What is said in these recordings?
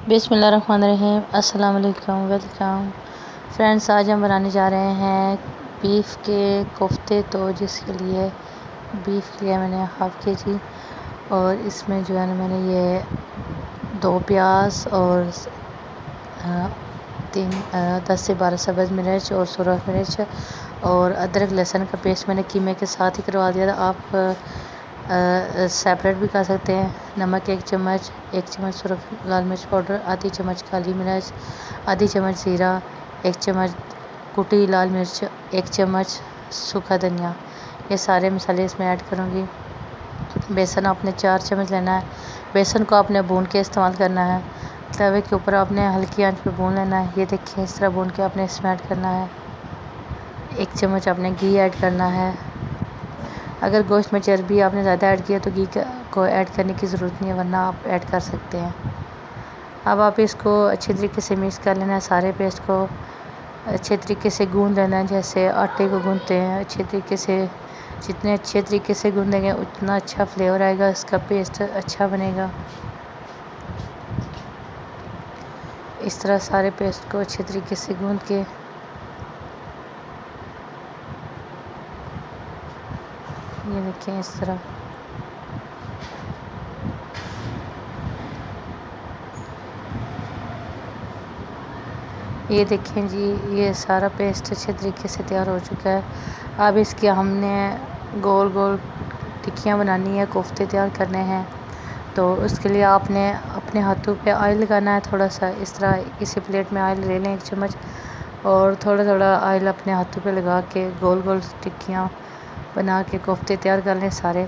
बिस्मिल्लाहिर्रहमानिर्रहीम। अस्सलाम वालेकुम, वेलकम फ्रेंड्स। आज हम बनाने जा रहे हैं बीफ के कोफ्ते। तो जिसके लिए बीफ लिया मैंने हाफ़ केजी, और इसमें जो है ना मैंने ये 2 प्याज और 10 से 12 सब्ज़ मिर्च और सुरख मिर्च और अदरक लहसुन का पेस्ट मैंने कीमे के साथ ही करवा दिया था। आप सेपरेट भी कर सकते हैं। नमक 1 चम्मच, 1 चम्मच सुरख लाल मिर्च पाउडर, आधी चम्मच काली मिर्च, आधी चम्मच ज़ीरा, 1 चम्मच कुटी लाल मिर्च, 1 चम्मच सूखा धनिया। ये सारे मसाले इसमें ऐड करूँगी। बेसन आपने 4 चम्मच लेना है। बेसन को आपने भून के इस्तेमाल करना है। तवे के ऊपर आपने हल्की आंच पे भून लेना है। ये देखिए, इस तरह भून के आपने इसमें ऐड करना है। 1 चम्मच आपने घी ऐड करना है। अगर गोश्त में चर्बी आपने ज़्यादा ऐड किया तो घी को ऐड करने की ज़रूरत नहीं है, वरना आप ऐड कर सकते हैं। अब आप इसको अच्छे तरीके से मिक्स कर लेना है। सारे पेस्ट को अच्छे तरीके से गूंद लेना है, जैसे आटे को गूंदते हैं। अच्छे तरीके से, जितने अच्छे तरीके से गूंदेंगे उतना अच्छा फ्लेवर आएगा, इसका पेस्ट अच्छा बनेगा। इस तरह सारे पेस्ट को अच्छे तरीके से गूंद के ये देखें इस तरह। ये देखें जी, ये सारा पेस्ट अच्छे तरीके से तैयार हो चुका है। अब इसकी हमने गोल गोल टिक्कियाँ बनानी है, कोफ्ते तैयार करने हैं। तो उसके लिए आपने अपने हाथों पे ऑयल लगाना है। थोड़ा सा इस तरह किसी प्लेट में ऑयल ले लें 1 चम्मच, और थोड़ा थोड़ा ऑयल अपने हाथों पे लगा के गोल गोल टिक्कियाँ बना के कोफ्ते तैयार कर लें सारे।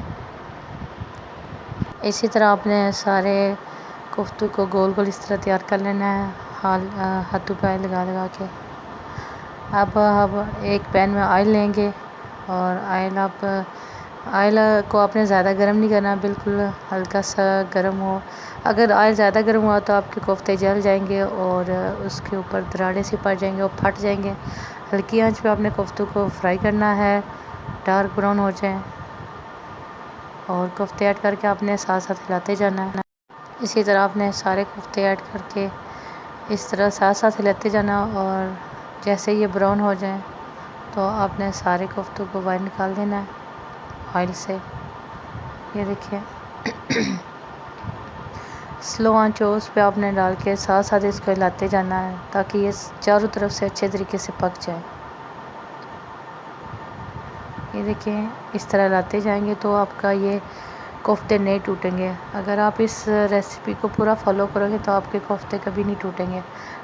इसी तरह आपने सारे कोफ्तों को गोल गोल इस तरह तैयार कर लेना है, हाथों पे ऑयल लगा लगा के। अब एक पैन में ऑयल लेंगे, और ऑयल को आपने ज़्यादा गर्म नहीं करना, बिल्कुल हल्का सा गर्म हो। अगर ऑयल ज़्यादा गर्म हुआ तो आपके कोफ्ते जल जाएंगे और उसके ऊपर दरारें सी पड़ जाएंगे और फट जाएंगे। हल्की आंच पे आपने कोफ्तों को फ्राई करना है, डार्क ब्राउन हो जाए, और कोफ्ते ऐड करके आपने साथ साथ हिलाते जाना है। इसी तरह आपने सारे कोफ्ते ऐड करके इस तरह साथ साथ हिलाते जाना, और जैसे ये ब्राउन हो जाए तो आपने सारे कोफ्तों को बाहर निकाल देना है ऑयल से। ये देखिए स्लो आंच हो, उस पर आपने डाल के साथ साथ इसको हिलाते जाना है, ताकि ये चारों तरफ से अच्छे तरीके से पक जाए। ये देखिए, इस तरह हिलाते जाएंगे तो आपका ये कोफ्ते नहीं टूटेंगे। अगर आप इस रेसिपी को पूरा फॉलो करोगे तो आपके कोफ्ते कभी नहीं टूटेंगे।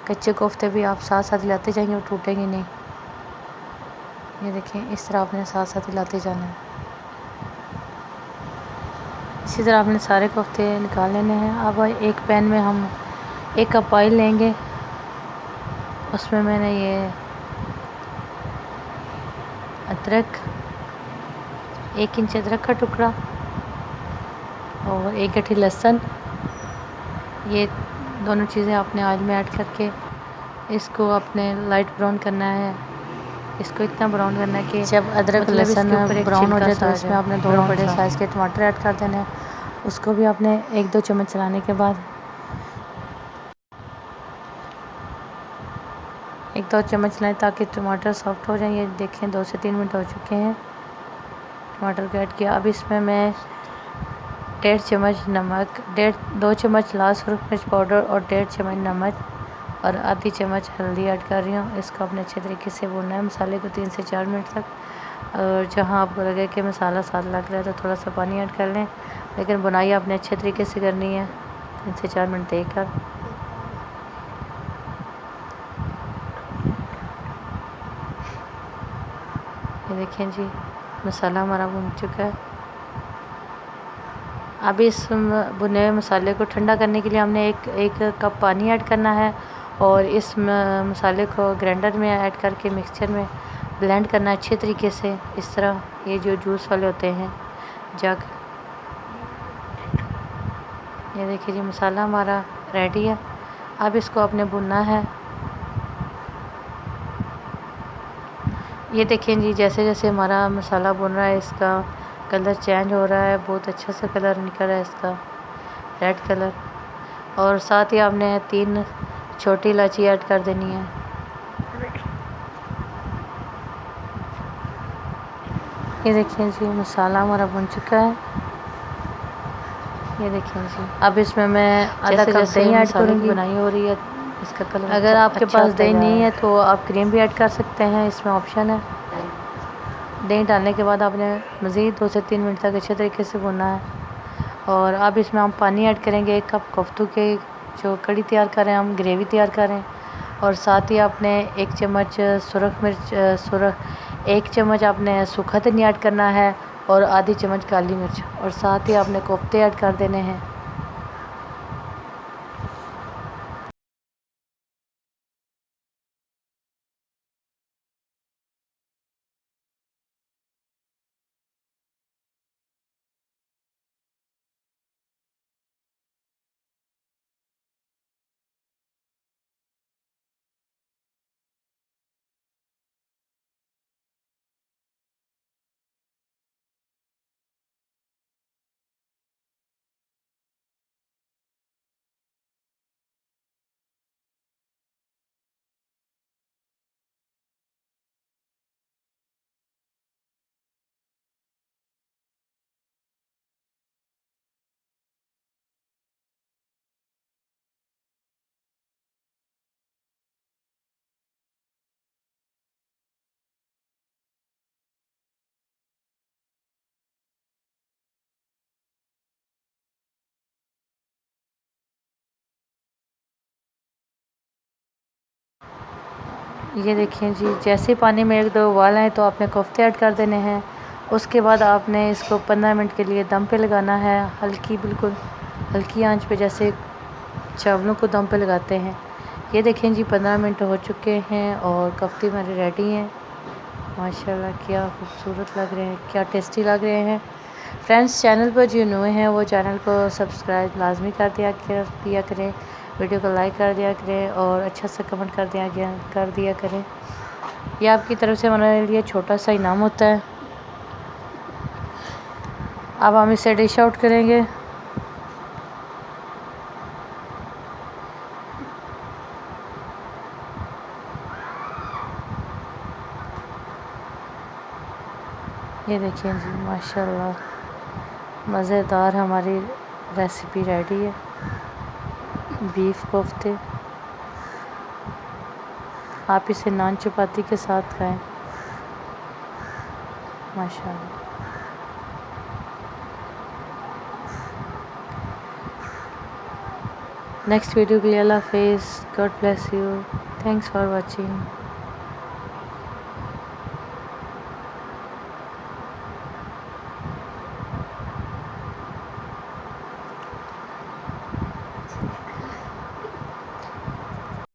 कच्चे कोफ्ते भी आप साथ साथ हिलाते जाएंगे और टूटेंगे नहीं। ये देखिए, इस तरह आपने साथ साथ हिलाते जाना है। इसी तरह आपने सारे कोफ्ते निकाल लेने हैं। अब एक पैन में हम 1 कप ऑयल लेंगे, उसमें मैंने ये अदरक, 1 इंच अदरक का टुकड़ा और 1 गठरी लहसुन, ये दोनों चीज़ें आपने ऑयल में ऐड करके इसको आपने लाइट ब्राउन करना है। इसको इतना ब्राउन करना है कि जब अदरक लहसुन ब्राउन हो जाए तो इसमें आपने 2 बड़े साइज़ के टमाटर ऐड कर देने हैं। उसको भी आपने 1-2 चम्मच चलाने के बाद 1-2 चम्मच चलाएं ताकि टमाटर सॉफ्ट हो जाए। ये देखें 2 से 3 मिनट हो चुके हैं, टमाटर को ऐड किया। अब इसमें मैं 1.5 चम्मच नमक, 2 चम्मच लाल सुरख मिर्च पाउडर और 1.5 चम्मच नमक और आधी चम्मच हल्दी ऐड कर रही हूँ। इसको अपने अच्छे तरीके से भूनना है मसाले को 3 से 4 मिनट तक। और जहाँ आपको लगे कि मसाला साथ लग रहा है तो थोड़ा सा पानी ऐड कर लें, लेकिन बुनाई आपने अच्छे तरीके से करनी है 3 से 4 मिनट देकर। ये देखें जी, मसाला हमारा भुन चुका है। अब इस भुने हुए मसाले को ठंडा करने के लिए हमने एक कप पानी ऐड करना है, और इस मसाले को ग्राइंडर में ऐड करके मिक्सचर में ब्लेंड करना है अच्छे तरीके से। इस तरह ये जो जूस वाले होते हैं जग। ये देखिए जी, मसाला हमारा रेडी है। अब इसको आपने भुनना है। ये देखें जी, जैसे जैसे हमारा मसाला भुन रहा है इसका कलर चेंज हो रहा है, बहुत अच्छा सा कलर निकल रहा है इसका, रेड कलर। और साथ ही आपने 3 छोटी इलायची ऐड कर देनी है। ये देखिए जी मसाला हमारा बन चुका है। ये देखिए जी अब इसमें मैं आधा कप दही ऐड करूँगी। बनाई हो रही है इसका कलर अगर आपके पास दही नहीं है तो आप क्रीम भी ऐड कर सकते हैं, इसमें ऑप्शन है। दही डालने के बाद आपने मज़ीद 2 से 3 मिनट तक अच्छे तरीके से भुनना है। और अब इसमें हम पानी ऐड करेंगे 1 कप कोफ्तों के, जो कड़ी तैयार कर रहे हैं हम, ग्रेवी तैयार कर रहे हैं। और साथ ही आपने 1 चम्मच सुरख 1 चम्मच आपने सूखा धनिया ऐड करना है और आधी चम्मच काली मिर्च, और साथ ही आपने कोफ्ते ऐड कर देने हैं। ये देखिए जी जैसे पानी में 1-2 उबाल आए तो आपने कोफ्ते ऐड कर देने हैं। उसके बाद आपने इसको 15 मिनट के लिए दम पे लगाना है, बिल्कुल हल्की आंच पे, जैसे चावलों को दम पे लगाते हैं। ये देखें जी 15 मिनट हो चुके हैं और कोफ्ते हमारे रेडी हैं। माशाल्लाह क्या खूबसूरत लग रहे हैं, क्या टेस्टी लग रहे हैं। फ्रेंड्स चैनल पर जो नए हैं वो चैनल को सब्सक्राइब लाजमी कर दिया करें, वीडियो को लाइक कर दिया करें और अच्छा सा कमेंट कर दिया करें। ये आपकी तरफ से हमारे लिए छोटा सा इनाम होता है। अब हम इसे डिश आउट करेंगे। ये देखिए जी माशाल्लाह मज़ेदार हमारी रेसिपी रेडी है, बीफ कोफ्ते। आप इसे नान चपाती के साथ खाएं, माशाल्लाह। नेक्स्ट वीडियो के लिए अल्लाह हाफिज़, God bless you, thanks for watching.